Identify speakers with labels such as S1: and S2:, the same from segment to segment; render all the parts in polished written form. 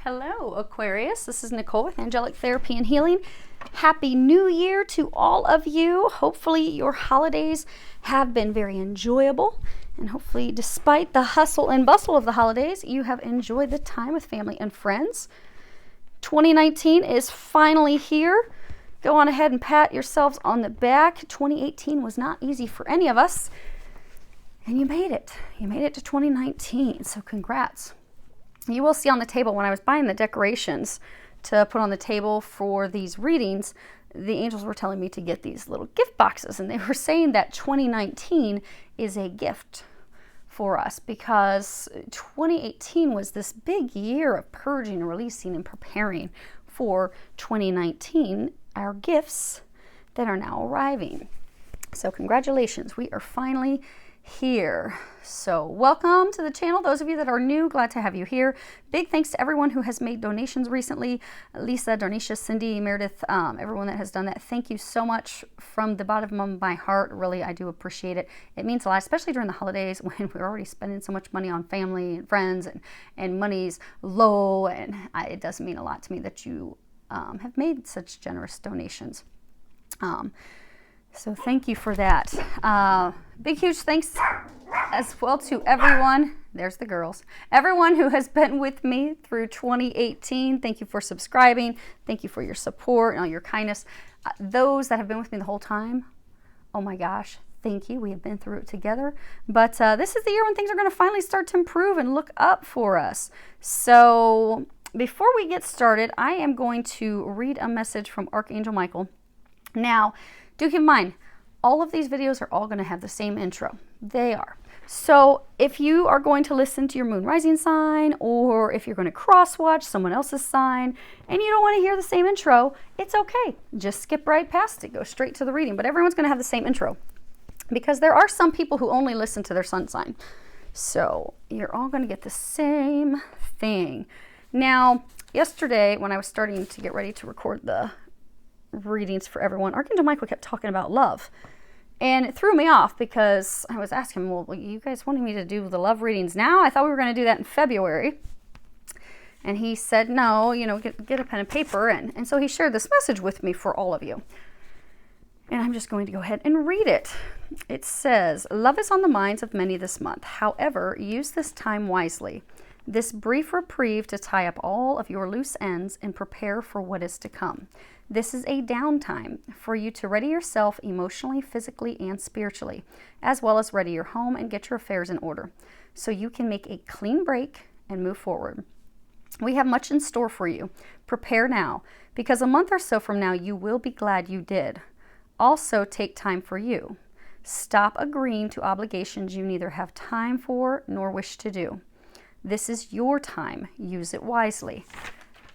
S1: Hello, Aquarius. This is Nicole with Angelic Therapy and Healing. Happy New Year to all of you. Hopefully your holidays have been very enjoyable. And hopefully, despite the hustle and bustle of the holidays, you have enjoyed the time with family and friends. 2019 is finally here. Go on ahead and pat yourselves on the back. 2018 was not easy for any of us. And you made it. You made it to 2019. So congrats. You will see on the table when I was buying the decorations to put on the table for these readings, the angels were telling me to get these little gift boxes, and they were saying that 2019 is a gift for us because 2018 was this big year of purging, releasing, and preparing for 2019, our gifts that are now arriving. So congratulations, we are finally here. So welcome to the channel. Those of you that are new, glad to have you here. Big thanks to everyone who has made donations recently. Lisa, Darnisha, Cindy, Meredith, everyone that has done that. Thank you so much from the bottom of my heart. Really, I do appreciate it. It means a lot, especially during the holidays when we're already spending so much money on family and friends and money's low. And it does mean a lot to me that you have made such generous donations. So thank you for that. Big, huge thanks as well to everyone. There's the girls. Everyone who has been with me through 2018. Thank you for subscribing. Thank you for your support and all your kindness. Those that have been with me the whole time, oh my gosh, thank you. We have been through it together. But this is the year when things are going to finally start to improve and look up for us. So before we get started, I am going to read a message from Archangel Michael. Now, do keep in mind, all of these videos are all going to have the same intro. They are. So if you are going to listen to your moon rising sign, or if you're going to cross-watch someone else's sign, and you don't want to hear the same intro, it's okay. Just skip right past it. Go straight to the reading. But everyone's going to have the same intro. Because there are some people who only listen to their sun sign. So you're all going to get the same thing. Now, yesterday when I was starting to get ready to record the readings for everyone, Archangel Michael kept talking about love, and it threw me off because I was asking him, well, you guys wanted me to do the love readings now? I thought we were going to do that in February. And he said, no, get a pen and paper. And so he shared this message with me for all of you. And I'm just going to go ahead and read it. It says, love is on the minds of many this month. However, use this time wisely. This brief reprieve to tie up all of your loose ends and prepare for what is to come. This is a downtime for you to ready yourself emotionally, physically, and spiritually, as well as ready your home and get your affairs in order, so you can make a clean break and move forward. We have much in store for you. Prepare now, because a month or so from now, you will be glad you did. Also, take time for you. Stop agreeing to obligations you neither have time for nor wish to do. This is your time. Use it wisely.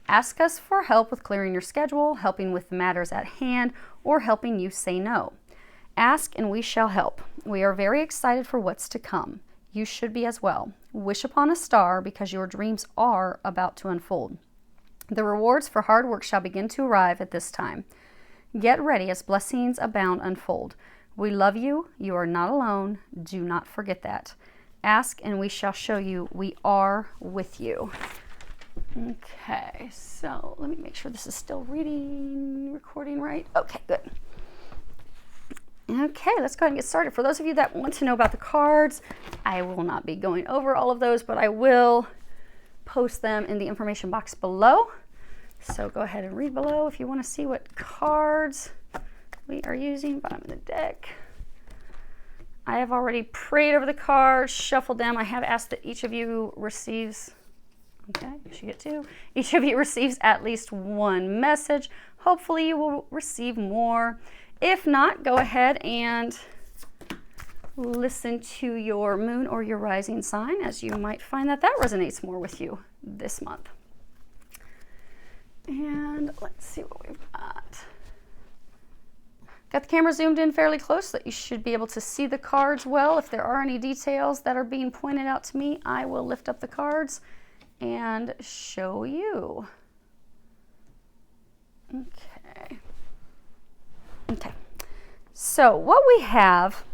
S1: Ask us for help with clearing your schedule, helping with the matters at hand, or helping you say no. Ask and we shall help. We are very excited for what's to come. You should be as well. Wish upon a star because your dreams are about to unfold. The rewards for hard work shall begin to arrive at this time. Get ready as blessings abound unfold. We love you. You are not alone. Do not forget that. Ask and we shall show you we are with you. Okay, so let me make sure this is still recording right. Okay, good. Okay, let's go ahead and get started. For those of you that want to know about the cards, I will not be going over all of those, but I will post them in the information box below. So go ahead and read below if you want to see what cards we are using. Bottom of the deck. I have already prayed over the cards, shuffled them. I have asked that each of you receives... Okay, you should get two. Each of you receives at least one message. Hopefully you will receive more. If not, go ahead and listen to your moon or your rising sign, as you might find that resonates more with you this month. And let's see what we've got. Got the camera zoomed in fairly close so that you should be able to see the cards well. If there are any details that are being pointed out to me, I will lift up the cards and show you. Okay. So what we have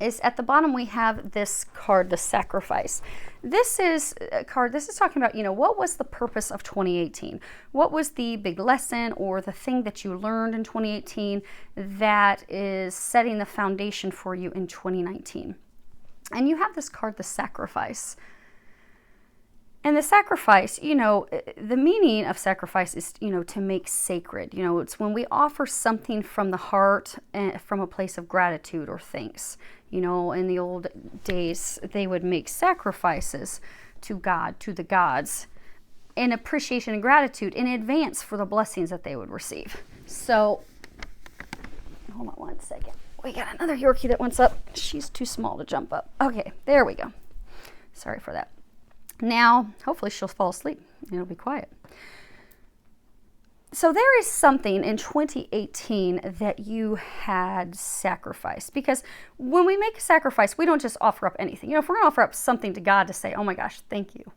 S1: is at the bottom we have this card, the Sacrifice. This is a card, this is talking about, what was the purpose of 2018? What was the big lesson or the thing that you learned in 2018 that is setting the foundation for you in 2019? And you have this card, the Sacrifice. And the sacrifice, the meaning of sacrifice is, to make sacred. It's when we offer something from the heart and from a place of gratitude or thanks. In the old days, they would make sacrifices to God, to the gods, in appreciation and gratitude in advance for the blessings that they would receive. So, hold on one second. We got another Yorkie that wants up. She's too small to jump up. Okay, there we go. Sorry for that. Now, hopefully she'll fall asleep and it'll be quiet. So there is something in 2018 that you had sacrificed, because when we make a sacrifice, we don't just offer up anything. If we're going to offer up something to God to say, oh my gosh, thank you.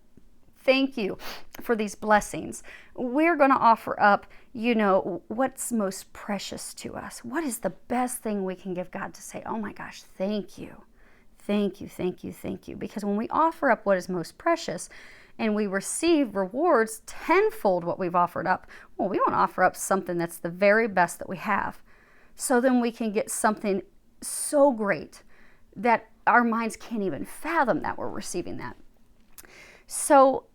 S1: Thank you for these blessings. We're going to offer up, what's most precious to us. What is the best thing we can give God to say, oh my gosh, thank you. Thank you, thank you, thank you. Because when we offer up what is most precious and we receive rewards tenfold what we've offered up, well, we want to offer up something that's the very best that we have. So then we can get something so great that our minds can't even fathom that we're receiving that. So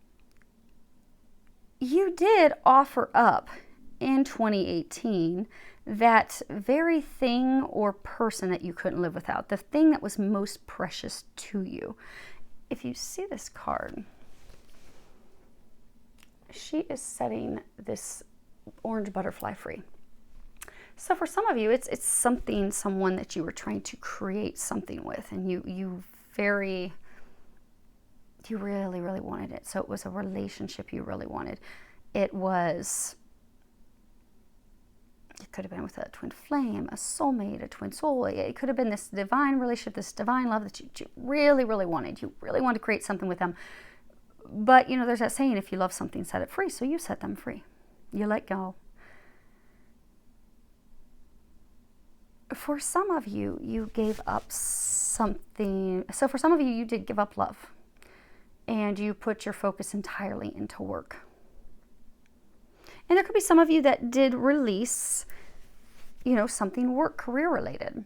S1: you did offer up in 2018 that very thing or person that you couldn't live without, the thing that was most precious to you. If you see this card, she is setting this orange butterfly free. So for some of you, it's someone that you were trying to create something with, and you really, really wanted it. So it was a relationship you really wanted. It could have been with a twin flame, a soulmate, a twin soul. It could have been this divine relationship, this divine love that you really, really wanted. You really wanted to create something with them. But, there's that saying, if you love something, set it free. So you set them free. You let go. For some of you, you gave up something. So for some of you, you did give up love. And you put your focus entirely into work. And there could be some of you that did release, something work, career related.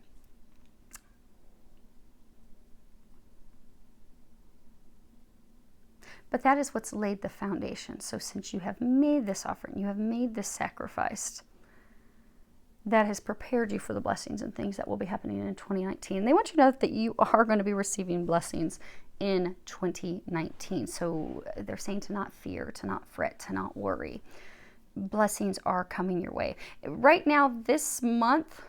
S1: But that is what's laid the foundation. So since you have made this offering, you have made this sacrifice, that has prepared you for the blessings and things that will be happening in 2019. They want you to know that you are going to be receiving blessings in 2019. So they're saying to not fear, to not fret, to not worry. Blessings are coming your way. Right now, this month,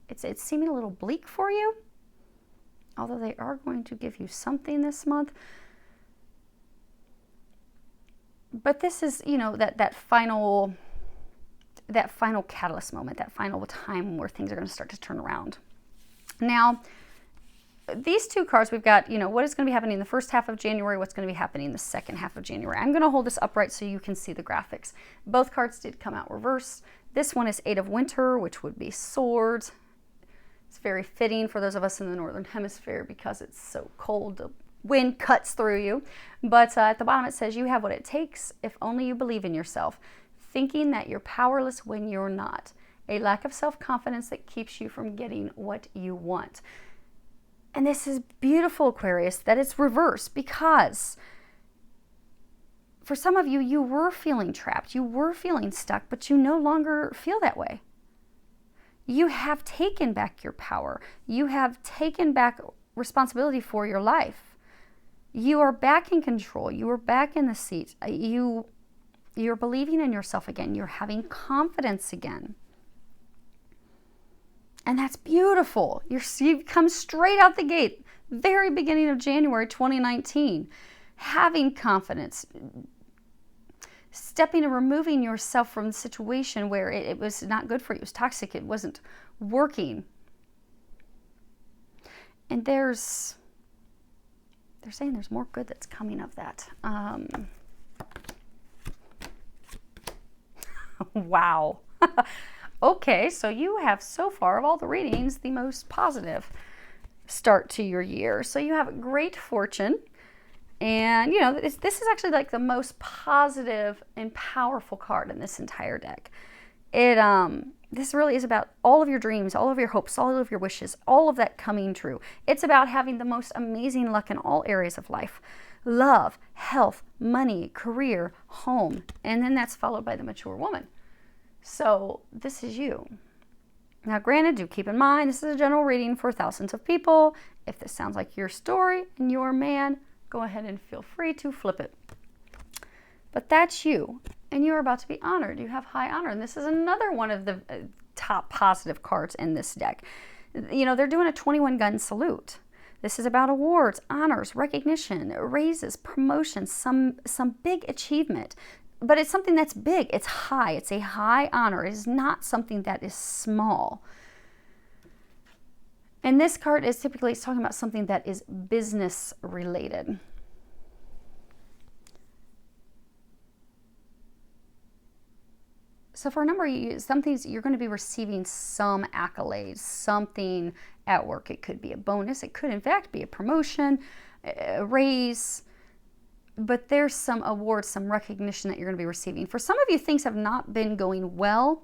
S1: it's seeming a little bleak for you, although they are going to give you something this month. But this is, that final catalyst moment, that final time where things are going to start to turn around. Now, these two cards, we've got, what is going to be happening in the first half of January, what's going to be happening in the second half of January. I'm going to hold this upright so you can see the graphics. Both cards did come out reversed. This one is Eight of Winter, which would be swords. It's very fitting for those of us in the Northern Hemisphere because it's so cold. The wind cuts through you. But at the bottom it says, you have what it takes if only you believe in yourself, thinking that you're powerless when you're not. A lack of self-confidence that keeps you from getting what you want. And this is beautiful, Aquarius, that it's reversed, because for some of you, you were feeling trapped, you were feeling stuck, but you no longer feel that way. You have taken back your power. You have taken back responsibility for your life. You are back in control. You are back in the seat. You're believing in yourself again. You're having confidence again. And that's beautiful. You come straight out the gate, very beginning of January 2019, having confidence, stepping and removing yourself from the situation where it was not good for you. It was toxic. It wasn't working. And they're saying there's more good that's coming of that. Wow. Okay, so you have so far, of all the readings, the most positive. start to your year. So you have great fortune. And, you know, this is actually like the most positive and powerful card in this entire deck. This really is about all of your dreams, all of your hopes, all of your wishes, all of that coming true. It's about having the most amazing luck in all areas of life. Love, health, money, career, home. And then that's followed by the mature woman. So this is you. Now, granted, do keep in mind, this is a general reading for thousands of people. If this sounds like your story and you're a man, go ahead and feel free to flip it. But that's you, and you're about to be honored. You have high honor, and this is another one of the top positive cards in this deck. You know, they're doing a 21-gun salute. This is about awards, honors, recognition, raises, promotions, some big achievement. But it's something that's big. It's high. It's a high honor. It is not something that is small. And this card is typically talking about something that is business related. So for a number of you, some things you're going to be receiving some accolades, something at work. It could be a bonus. It could, in fact, be a promotion, a raise. But there's some awards, some recognition that you're going to be receiving. For some of you, things have not been going well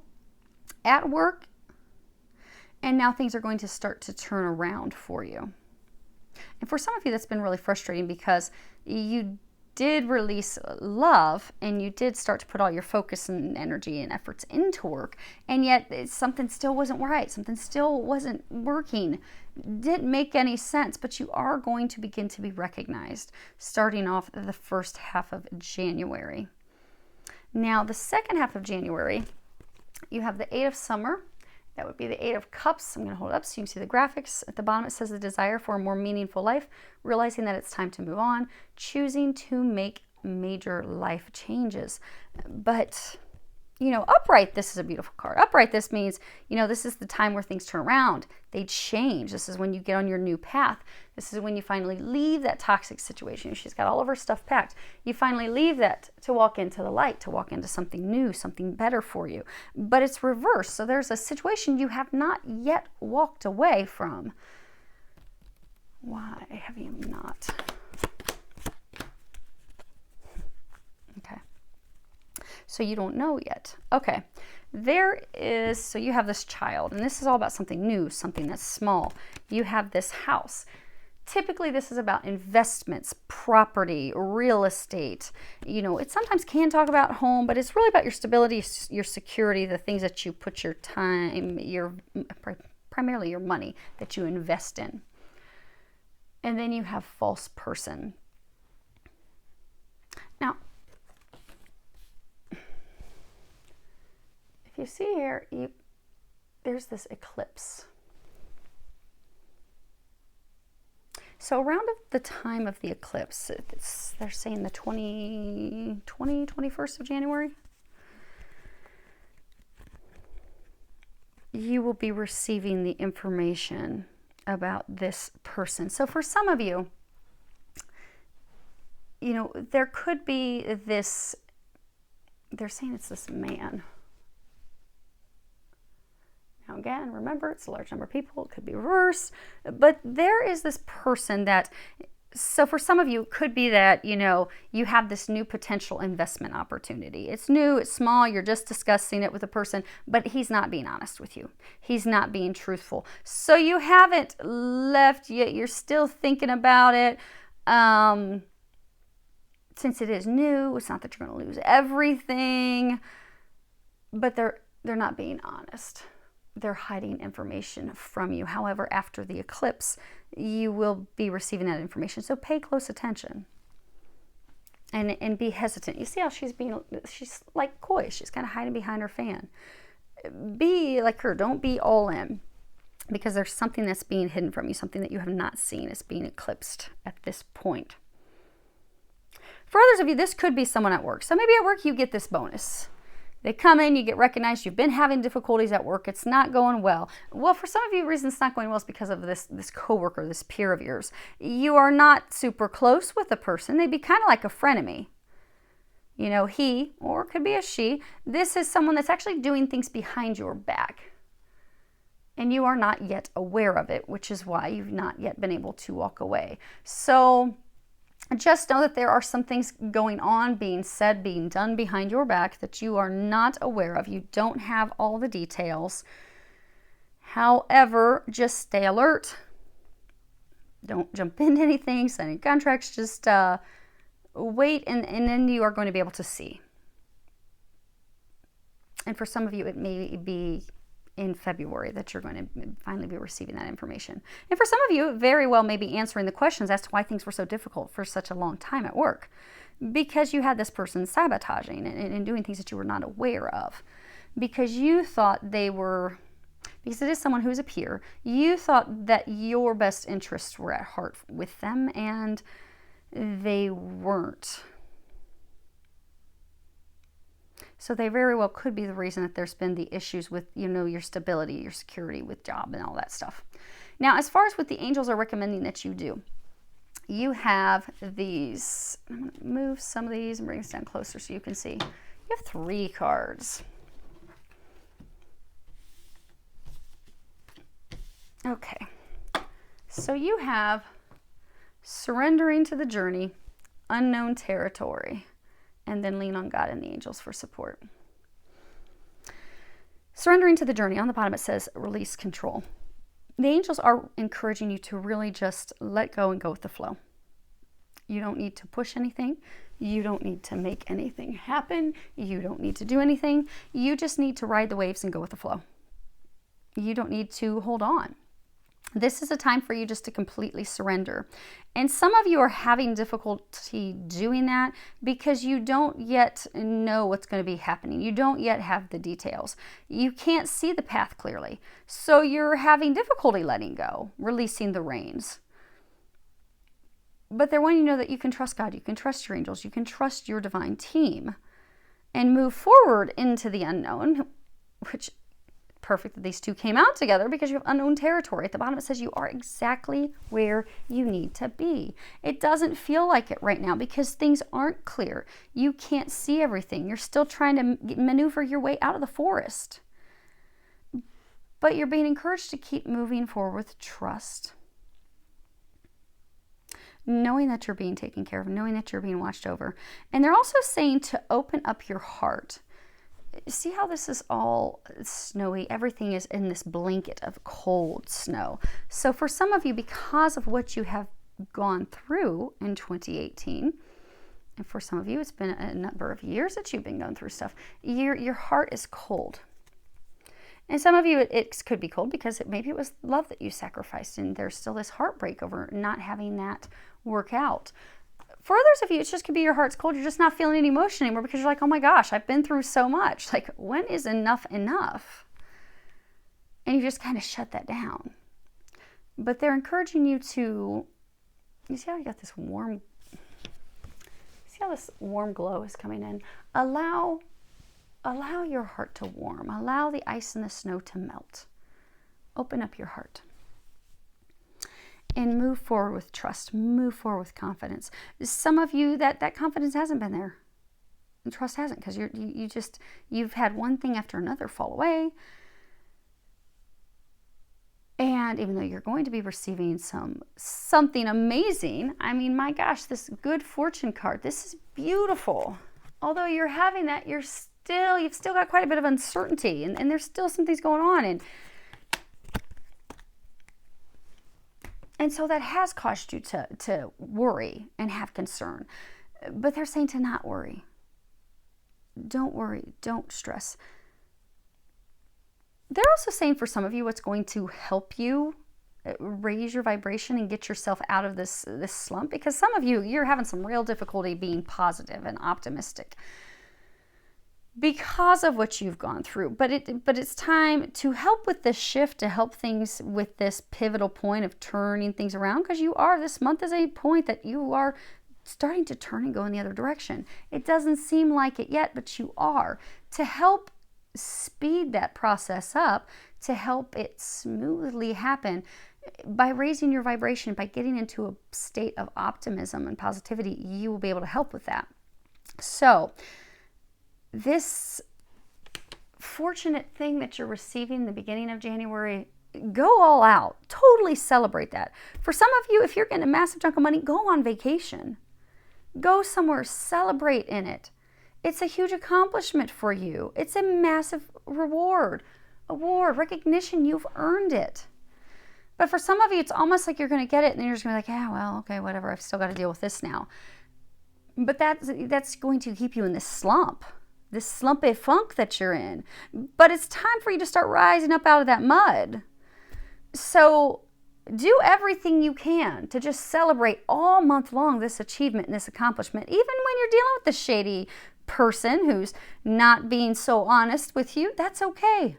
S1: at work, and now things are going to start to turn around for you. And for some of you, that's been really frustrating because you did release love and you did start to put all your focus and energy and efforts into work, and yet something still wasn't right. Something still wasn't working. Didn't make any sense, but you are going to begin to be recognized starting off the first half of January. Now, the second half of January, you have the Eight of Summer. That would be the Eight of Cups. I'm going to hold it up so you can see the graphics. At the bottom, it says the desire for a more meaningful life, realizing that it's time to move on, choosing to make major life changes. But, you know, upright, this is a beautiful card. Upright, this means, you know, this is the time where things turn around. They change. This is when you get on your new path. This is when you finally leave that toxic situation. She's got all of her stuff packed. You finally leave that to walk into the light, to walk into something new, something better for you. But it's reversed. So there's a situation you have not yet walked away from. Why have you not? Okay. So you don't know yet. Okay. So you have this child, and this is all about something new, something that's small. You have this house. Typically, this is about investments, property, real estate. You know, it sometimes can talk about home, but it's really about your stability, your security, the things that you put your time, primarily your money that you invest in. And then you have false person. Now, if you see here, there's this eclipse. So around the time of the eclipse, they're saying the 21st of January, you will be receiving the information about this person. So for some of you, you know, there could be this, they're saying it's this man. Now again, remember, it's a large number of people. It could be reversed. But there is this person that, so for some of you, it could be that, you know, you have this new potential investment opportunity. It's new, it's small, you're just discussing it with a person, but he's not being honest with you. He's not being truthful. So you haven't left yet. You're still thinking about it. Since it is new, it's not that you're going to lose everything, but they're not being honest. They're hiding information from you. However, after the eclipse, you will be receiving that information. So pay close attention and be hesitant. You see how she's like coy. She's kind of hiding behind her fan. Be like her. Don't be all in, because there's something that's being hidden from you, something that you have not seen is being eclipsed at this point. For others of you, this could be someone at work. So maybe at work you get this bonus. They come in, you get recognized, you've been having difficulties at work, it's not going well. Well, for some of you, the reason it's not going well is because of this coworker, this peer of yours. You are not super close with a person. They'd be kind of like a frenemy. You know, he, or it could be a she, this is someone that's actually doing things behind your back. and you are not yet aware of it, which is why you've not yet been able to walk away. So just know that there are some things going on, being said, being done behind your back that you are not aware of. You don't have all the details. However, just stay alert. Don't jump into anything, signing contracts. Just wait, and then you are going to be able to see. And for some of you, it may be in February that you're going to finally be receiving that information. And for some of you, it very well may be answering the questions as to why things were so difficult for such a long time at work. Because you had this person sabotaging and doing things that you were not aware of. Because you thought they were, because it is someone who's a peer, you thought that your best interests were at heart with them, and they weren't. So they very well could be the reason that there's been the issues with, your stability, your security with job and all that stuff. Now, as far as what the angels are recommending that you do, you have these. I'm going to move some of these and bring this down closer so you can see. You have 3 cards. Okay. So you have surrendering to the journey, unknown territory, and then lean on God and the angels for support. Surrendering to the journey, on the bottom it says release control. The angels are encouraging you to really just let go and go with the flow. You don't need to push anything. You don't need to make anything happen. You don't need to do anything. You just need to ride the waves and go with the flow. You don't need to hold on. This is a time for you just to completely surrender. And some of you are having difficulty doing that because you don't yet know what's going to be happening. You don't yet have the details. You can't see the path clearly. So you're having difficulty letting go, releasing the reins. But they're wanting you to know that you can trust God, you can trust your angels, you can trust your divine team, and move forward into the unknown, which perfect that these two came out together because you have unknown territory. At the bottom it says you are exactly where you need to be. It doesn't feel like it right now because things aren't clear. You can't see everything. You're still trying to maneuver your way out of the forest. But you're being encouraged to keep moving forward with trust. Knowing that you're being taken care of, knowing that you're being watched over. And they're also saying to open up your heart. See how this is all snowy? Everything is in this blanket of cold snow. So for some of you, because of what you have gone through in 2018, and for some of you, it's been a number of years that you've been going through stuff, your heart is cold. And some of you, it could be cold because maybe it was love that you sacrificed, and there's still this heartbreak over not having that work out. For others of you, it just could be your heart's cold. You're just not feeling any emotion anymore because you're like, oh my gosh, I've been through so much. Like, when is enough enough? And you just kind of shut that down. But they're encouraging you to, you see how you got this warm, see how this warm glow is coming in? Allow your heart to warm. Allow the ice and the snow to melt. Open up your heart. And move forward with trust. Move forward with confidence. Some of you, that confidence hasn't been there. And trust hasn't, because you've had one thing after another fall away. And even though you're going to be receiving something amazing, I mean, my gosh, this good fortune card, this is beautiful. Although you're having that, you've still got quite a bit of uncertainty, and there's still some things going on. And so that has caused you to worry and have concern. But they're saying to not worry. Don't worry. Don't stress. They're also saying for some of you what's going to help you raise your vibration and get yourself out of this slump. Because some of you, you're having some real difficulty being positive and optimistic because of what you've gone through. But it's time to help with this shift, to help things with this pivotal point of turning things around, because this month is a point that you are starting to turn and go in the other direction. It doesn't seem like it yet, but you are. To help speed that process up, to help it smoothly happen, by raising your vibration, by getting into a state of optimism and positivity, you will be able to help with that. So this fortunate thing that you're receiving in the beginning of January, go all out. Totally celebrate that. For some of you, if you're getting a massive chunk of money, go on vacation. Go somewhere, celebrate in it. It's a huge accomplishment for you. It's a massive award, recognition. You've earned it. But for some of you, it's almost like you're going to get it and you're just going to be like, yeah, well, okay, whatever. I've still got to deal with this now. But that's going to keep you in this slumpy funk that you're in. But it's time for you to start rising up out of that mud. So do everything you can to just celebrate all month long this achievement and this accomplishment, even when you're dealing with the shady person who's not being so honest with you. That's okay.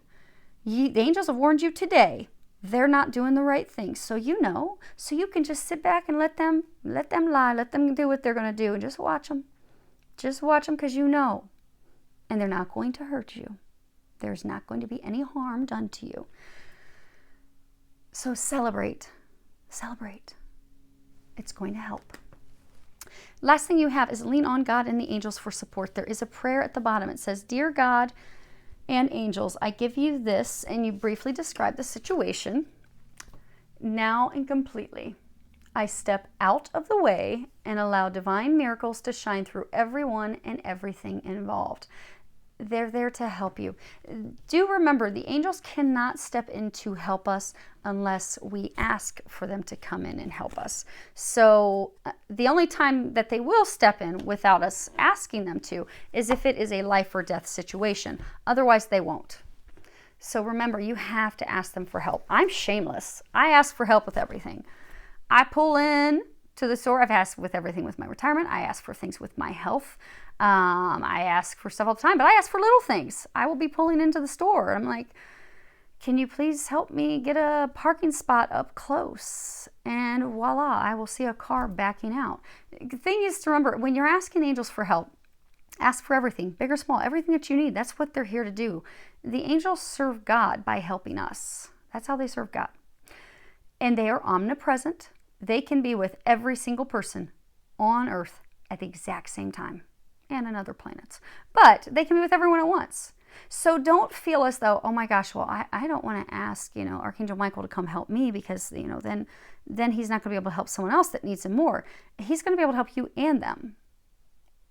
S1: The angels have warned you today. They're not doing the right thing. So you know. So you can just sit back and let them lie. Let them do what they're going to do and just watch them. Just watch them because you know. And they're not going to hurt you. There's not going to be any harm done to you. So celebrate. Celebrate. It's going to help. Last thing you have is lean on God and the angels for support. There is a prayer at the bottom. It says, Dear God and angels, I give you this, and you briefly describe the situation. Now and completely, I step out of the way and allow divine miracles to shine through everyone and everything involved. They're there to help you. Do remember, the angels cannot step in to help us unless we ask for them to come in and help us. So the only time that they will step in without us asking them to is if it is a life or death situation. Otherwise, they won't. So remember, you have to ask them for help. I'm shameless. I ask for help with everything. I pull in to the store. I've asked with everything with my retirement. I ask for things with my health. I ask for stuff all the time, but I ask for little things. I will be pulling into the store. I'm like, can you please help me get a parking spot up close? And voila, I will see a car backing out. The thing is to remember, when you're asking angels for help, ask for everything, big or small, everything that you need. That's what they're here to do. The angels serve God by helping us. That's how they serve God. And they are omnipresent. They can be with every single person on Earth at the exact same time and on other planets. But they can be with everyone at once. So don't feel as though, oh my gosh, well, I don't want to ask, Archangel Michael to come help me because, then he's not going to be able to help someone else that needs him more. He's going to be able to help you and them.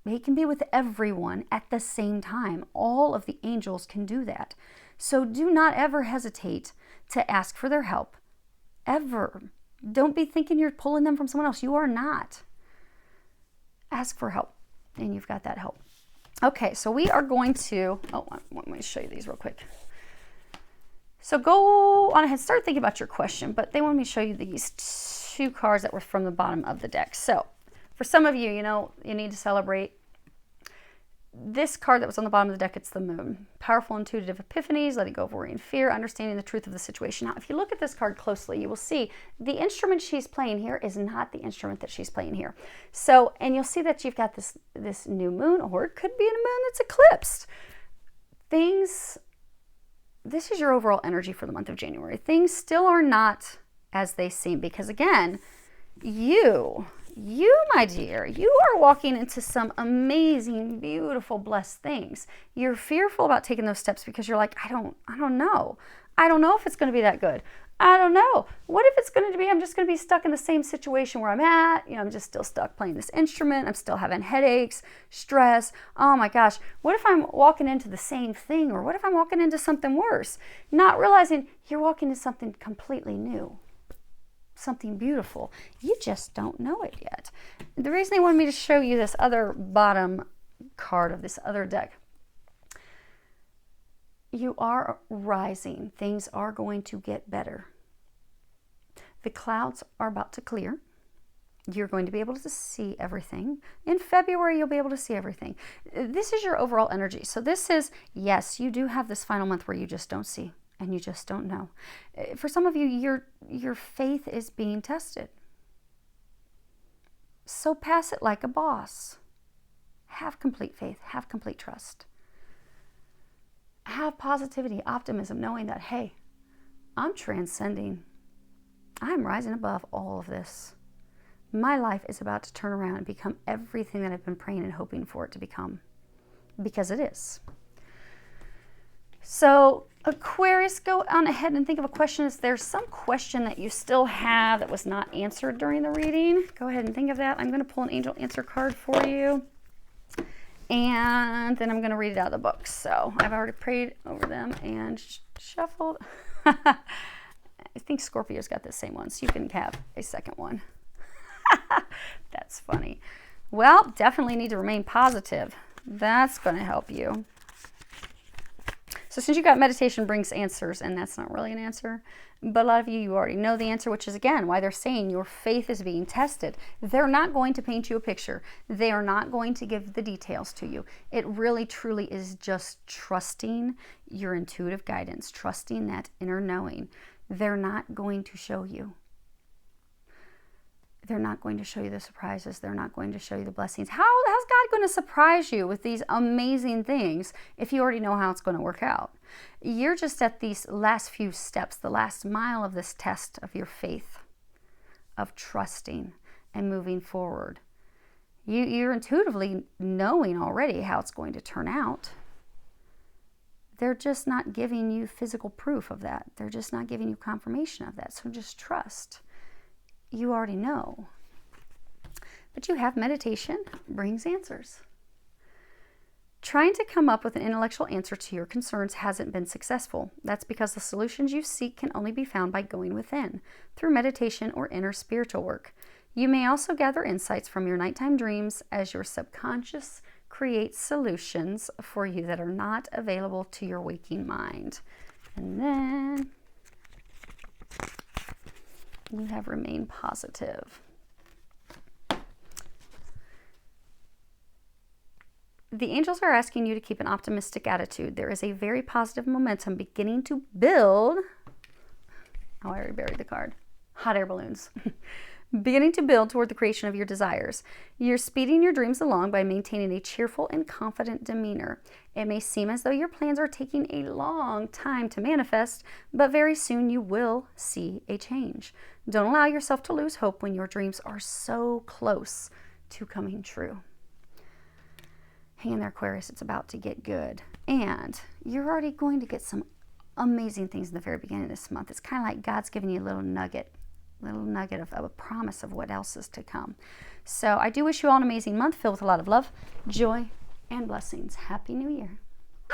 S1: He can be with everyone at the same time. All of the angels can do that. So do not ever hesitate to ask for their help. Ever. Don't be thinking you're pulling them from someone else. You are not. Ask for help, and you've got that help. Okay, so we are going to, let me show you these real quick. So go on ahead, start thinking about your question, but they want me to show you these two cards that were from the bottom of the deck. So for some of you, you need to celebrate. This card that was on the bottom of the deck, it's the moon. Powerful intuitive epiphanies, letting go of worry and fear, understanding the truth of the situation. Now, if you look at this card closely, you will see the instrument she's playing here is not the instrument that she's playing here. So, and you'll see that you've got this new moon, or it could be a moon that's eclipsed. This is your overall energy for the month of January. Things still are not as they seem because, again, you, my dear, you are walking into some amazing, beautiful, blessed things. You're fearful about taking those steps because you're like, I don't know. I don't know if it's going to be that good. I don't know. What if it's going to be, I'm just going to be stuck in the same situation where I'm at. I'm just still stuck playing this instrument. I'm still having headaches, stress. Oh my gosh. What if I'm walking into the same thing? Or what if I'm walking into something worse? Not realizing you're walking into something completely new. Something beautiful. You just don't know it yet. The reason they wanted me to show you this other bottom card of this other deck, you are rising. Things are going to get better. The clouds are about to clear. You're going to be able to see everything. In February, you'll be able to see everything. This is your overall energy. So this is, yes, you do have this final month where you just don't see. And you just don't know. For some of you, your faith is being tested. So pass it like a boss. Have complete faith. Have complete trust. Have positivity, optimism, knowing that, hey, I'm transcending. I'm rising above all of this. My life is about to turn around and become everything that I've been praying and hoping for it to become. Because it is. So Aquarius, go on ahead and think of a question. Is there some question that you still have that was not answered during the reading? Go ahead and think of that. I'm going to pull an angel answer card for you. And then I'm going to read it out of the book. So I've already prayed over them and shuffled. I think Scorpio's got the same one, so you can have a second one. That's funny. Well, definitely need to remain positive. That's going to help you. So since you got meditation brings answers, and that's not really an answer, but a lot of you already know the answer, which is, again, why they're saying your faith is being tested. They're not going to paint you a picture. They are not going to give the details to you. It really, truly is just trusting your intuitive guidance, trusting that inner knowing. They're not going to show you. They're not going to show you the surprises. They're not going to show you the blessings. How's God going to surprise you with these amazing things if you already know how it's going to work out? You're just at these last few steps, the last mile of this test of your faith, of trusting and moving forward. You're intuitively knowing already how it's going to turn out. They're just not giving you physical proof of that. They're just not giving you confirmation of that. So just trust. You already know. But you have meditation brings answers. Trying to come up with an intellectual answer to your concerns hasn't been successful. That's because the solutions you seek can only be found by going within, through meditation or inner spiritual work. You may also gather insights from your nighttime dreams as your subconscious creates solutions for you that are not available to your waking mind. And then you have remained positive. The angels are asking you to keep an optimistic attitude. There is a very positive momentum beginning to build. Oh, I already buried the card. Hot air balloons. Beginning to build toward the creation of your desires. You're speeding your dreams along by maintaining a cheerful and confident demeanor. It may seem as though your plans are taking a long time to manifest, but very soon you will see a change. Don't allow yourself to lose hope when your dreams are so close to coming true. Hang in there, Aquarius. It's about to get good. And you're already going to get some amazing things in the very beginning of this month. It's kind of like God's giving you a little nugget of a promise of what else is to come. So I do wish you all an amazing month filled with a lot of love, joy, and blessings. Happy New Year.